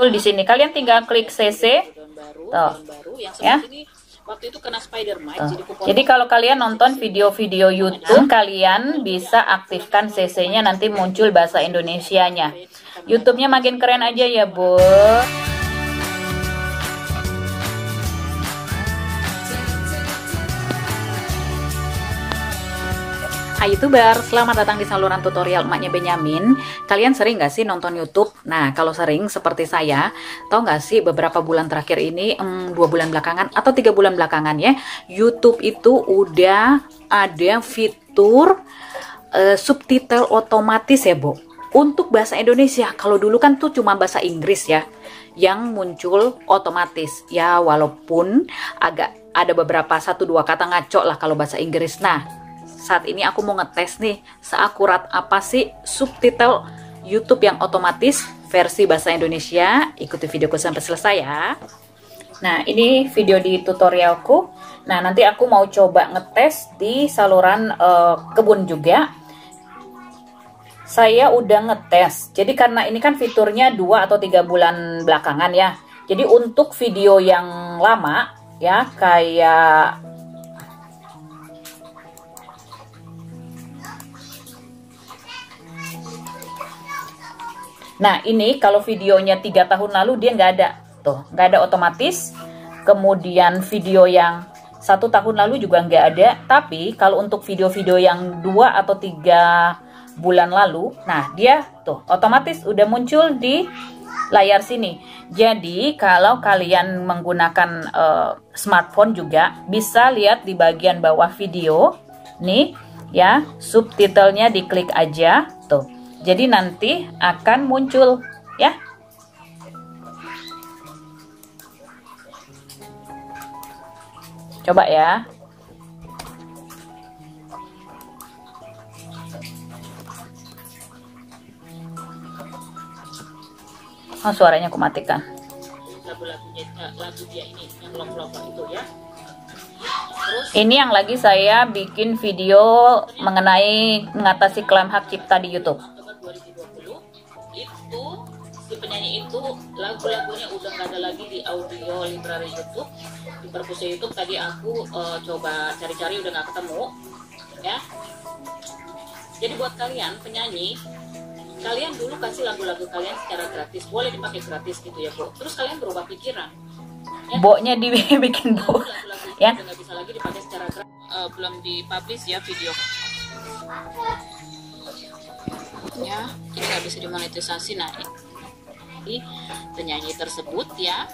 di sini. Kalian tinggal klik CC. Tuh. Ya. Waktu itu kena Spider-Man. Jadi kalau kalian nonton video-video YouTube, kalian bisa aktifkan CC-nya, nanti muncul bahasa Indonesianya. YouTube-nya makin keren aja ya, Bu. Hai YouTuber, selamat datang di saluran tutorial emaknya Benyamin. Kalian sering gak sih nonton YouTube? Nah, kalau sering seperti saya, tau gak sih beberapa bulan terakhir ini, 2 bulan belakangan atau 3 bulan belakangan ya, YouTube itu udah ada fitur subtitle otomatis ya, Bu. Untuk bahasa Indonesia, kalau dulu kan tuh cuma bahasa Inggris ya, yang muncul otomatis. Ya, walaupun agak ada beberapa 1-2 kata ngaco lah kalau bahasa Inggris. Nah, saat ini aku mau ngetes nih, seakurat apa sih subtitle YouTube yang otomatis versi bahasa Indonesia. Ikuti videoku sampai selesai ya. Nah, ini video di tutorialku. Nah, nanti aku mau coba ngetes di saluran kebun juga. Saya udah ngetes. Jadi karena ini kan fiturnya 2 atau 3 bulan belakangan ya. Jadi untuk video yang lama ya, kayak nah, ini kalau videonya 3 tahun lalu dia nggak ada, tuh nggak ada otomatis. Kemudian video yang 1 tahun lalu juga nggak ada. Tapi kalau untuk video-video yang 2 atau 3 bulan lalu, nah dia tuh otomatis udah muncul di layar sini. Jadi kalau kalian menggunakan smartphone juga bisa lihat di bagian bawah video, nih ya, subtitlenya diklik aja tuh. Jadi nanti akan muncul ya. Coba ya. Oh, suaranya aku matikan. Lagu dia ini yang long itu ya. Ini yang lagi saya bikin video mengenai mengatasi klaim hak cipta di YouTube. 2020 itu si penyanyi itu lagu-lagunya udah nggak ada lagi di audio library YouTube. Di perpus YouTube tadi aku coba cari-cari udah nggak ketemu ya. Jadi buat kalian penyanyi, kalian dulu kasih lagu-lagu kalian secara gratis, boleh dipakai gratis gitu ya, Bu. Terus kalian berubah pikiran ya, Boknya dibikin Bu ya, nggak bisa lagi dipakai secara gratis. Belum dipublish ya video ya, jadi nggak bisa dimonetisasi. Nah, ini penyanyi tersebut ya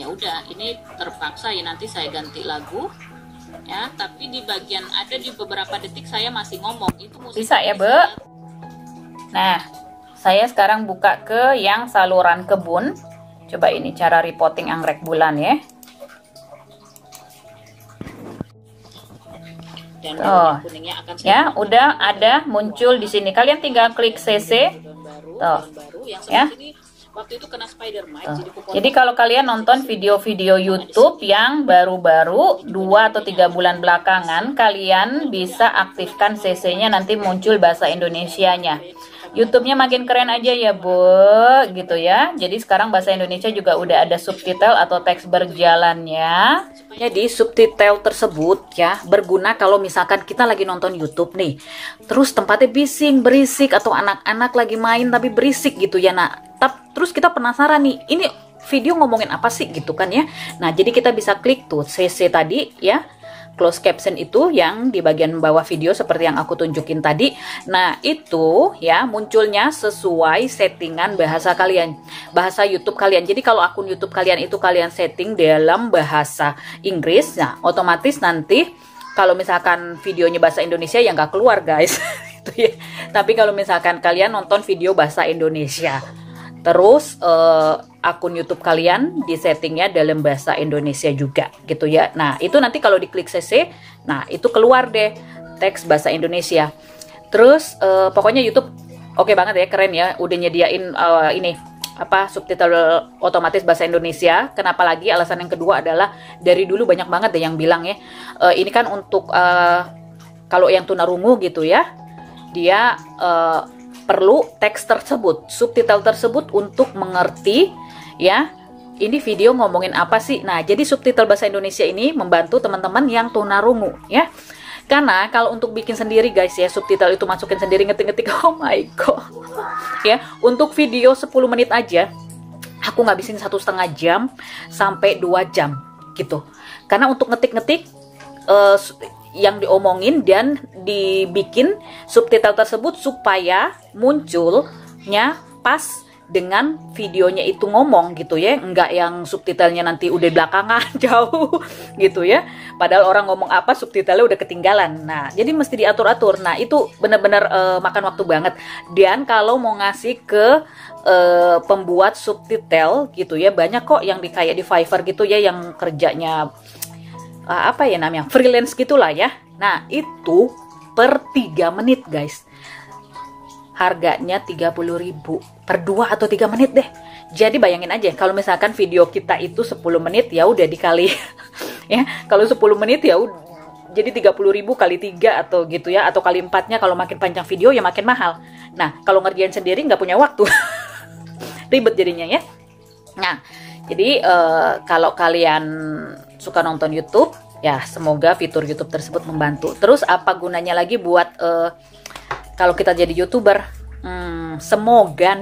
udah, ini terpaksa ya, nanti saya ganti lagu ya, tapi di bagian ada di beberapa detik saya masih ngomong itu musik bisa ya, Bu. Nah, saya sekarang buka ke yang saluran kebun. Coba ini cara reporting anggrek bulan ya. Dan kuningnya akan ya, udah ada muncul di sini. Kalian tinggal klik CC. Tuh. Ya. Waktu itu kena Spider-Man. Jadi kalau kalian nonton video-video YouTube yang baru-baru 2 atau 3 bulan belakangan, kalian bisa aktifkan CC-nya, nanti muncul bahasa Indonesianya. YouTube-nya makin keren aja ya, Bu, gitu ya. Jadi sekarang bahasa Indonesia juga udah ada subtitle atau teks berjalannya. Jadi subtitle tersebut ya berguna kalau misalkan kita lagi nonton YouTube nih, terus tempatnya bising, berisik, atau anak-anak lagi main tapi berisik gitu ya. Nah, terus kita penasaran nih, ini video ngomongin apa sih gitu kan ya. Nah, jadi kita bisa klik tuh CC tadi ya, close caption itu yang di bagian bawah video seperti yang aku tunjukin tadi. Nah, itu ya munculnya sesuai settingan bahasa kalian, bahasa YouTube kalian. Jadi kalau akun YouTube kalian itu kalian setting dalam bahasa Inggris, nah otomatis nanti kalau misalkan videonya bahasa Indonesia ya nggak keluar, guys. Itu ya. Tapi kalau misalkan kalian nonton video bahasa Indonesia, terus akun YouTube kalian di settingnya dalam bahasa Indonesia juga gitu ya. Nah, itu nanti kalau diklik CC, nah itu keluar deh teks bahasa Indonesia. Terus pokoknya YouTube oke banget ya, keren ya, udah nyediain ini apa subtitle otomatis bahasa Indonesia. Kenapa lagi? Alasan yang kedua adalah dari dulu banyak banget deh yang bilang ya, ini kan untuk kalau yang tunarungu gitu ya, dia perlu teks tersebut, subtitle tersebut untuk mengerti ya. Ini video ngomongin apa sih? Nah, jadi subtitle bahasa Indonesia ini membantu teman-teman yang tunarungu ya. Karena kalau untuk bikin sendiri guys ya, subtitle itu masukin sendiri ngetik-ngetik, oh my god. Ya, untuk video 10 menit aja aku ngabisin 1,5 jam sampai 2 jam gitu. Karena untuk ngetik-ngetik yang diomongin dan dibikin subtitle tersebut supaya munculnya pas dengan videonya itu ngomong gitu ya, enggak yang subtitlenya nanti udah belakangan jauh gitu ya, padahal orang ngomong apa subtitlenya udah ketinggalan. Nah, jadi mesti diatur-atur. Nah, itu benar-benar makan waktu banget. Dan kalau mau ngasih ke pembuat subtitle gitu ya, banyak kok yang kayak di Fiverr gitu ya, yang kerjanya apa ya namanya, freelance gitulah ya. Nah, itu per 3 menit guys, harganya 30.000 per 2 atau 3 menit deh. Jadi bayangin aja kalau misalkan video kita itu 10 menit ya udah dikali ya. Kalau 10 menit ya udah jadi 30.000 kali 3 atau gitu ya, atau kali 4-nya kalau makin panjang video ya makin mahal. Nah, kalau ngerjain sendiri nggak punya waktu. Ribet jadinya ya. Nah, jadi kalau kalian suka nonton YouTube ya, semoga fitur YouTube tersebut membantu. Terus apa gunanya lagi buat kalau kita jadi YouTuber, semoga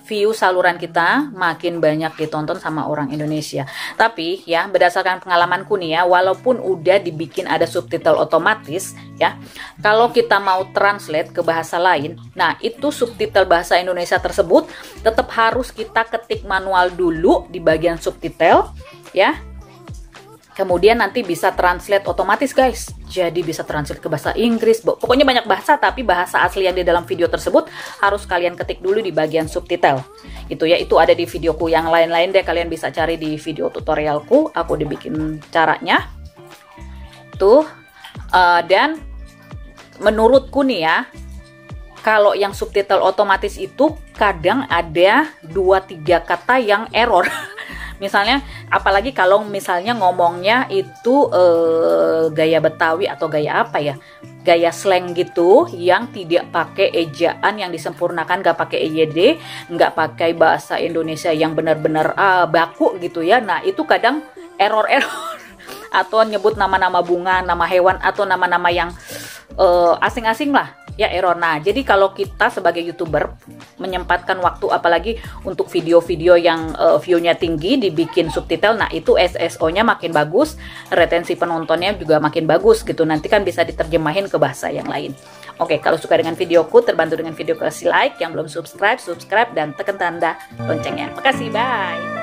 view saluran kita makin banyak ditonton sama orang Indonesia. Tapi ya, berdasarkan pengalamanku nih ya, walaupun udah dibikin ada subtitle otomatis ya, kalau kita mau translate ke bahasa lain, nah itu subtitle bahasa Indonesia tersebut tetap harus kita ketik manual dulu di bagian subtitle ya. Kemudian nanti bisa translate otomatis guys. Jadi bisa translate ke bahasa Inggris. Pokoknya banyak bahasa, tapi bahasa asli yang di dalam video tersebut harus kalian ketik dulu di bagian subtitle. Itu ya, itu ada di videoku yang lain-lain deh. Kalian bisa cari di video tutorialku. Aku dibikin caranya. Tuh. Dan menurutku nih ya, kalau yang subtitle otomatis itu kadang ada 2-3 kata yang error. Misalnya, apalagi kalau misalnya ngomongnya itu gaya Betawi atau gaya apa ya, gaya slang gitu, yang tidak pakai ejaan yang disempurnakan, nggak pakai EYD, nggak pakai bahasa Indonesia yang benar-benar baku gitu ya. Nah, itu kadang error-error. Atau nyebut nama-nama bunga, nama hewan, atau nama-nama yang asing-asing lah. Ya error. Nah, jadi kalau kita sebagai YouTuber menyempatkan waktu apalagi untuk video-video yang view-nya tinggi dibikin subtitle, nah itu SSO-nya makin bagus, retensi penontonnya juga makin bagus gitu. Nanti kan bisa diterjemahin ke bahasa yang lain. Oke, kalau suka dengan videoku, terbantu dengan video, kasih like, yang belum subscribe, dan tekan tanda loncengnya. Makasih, bye.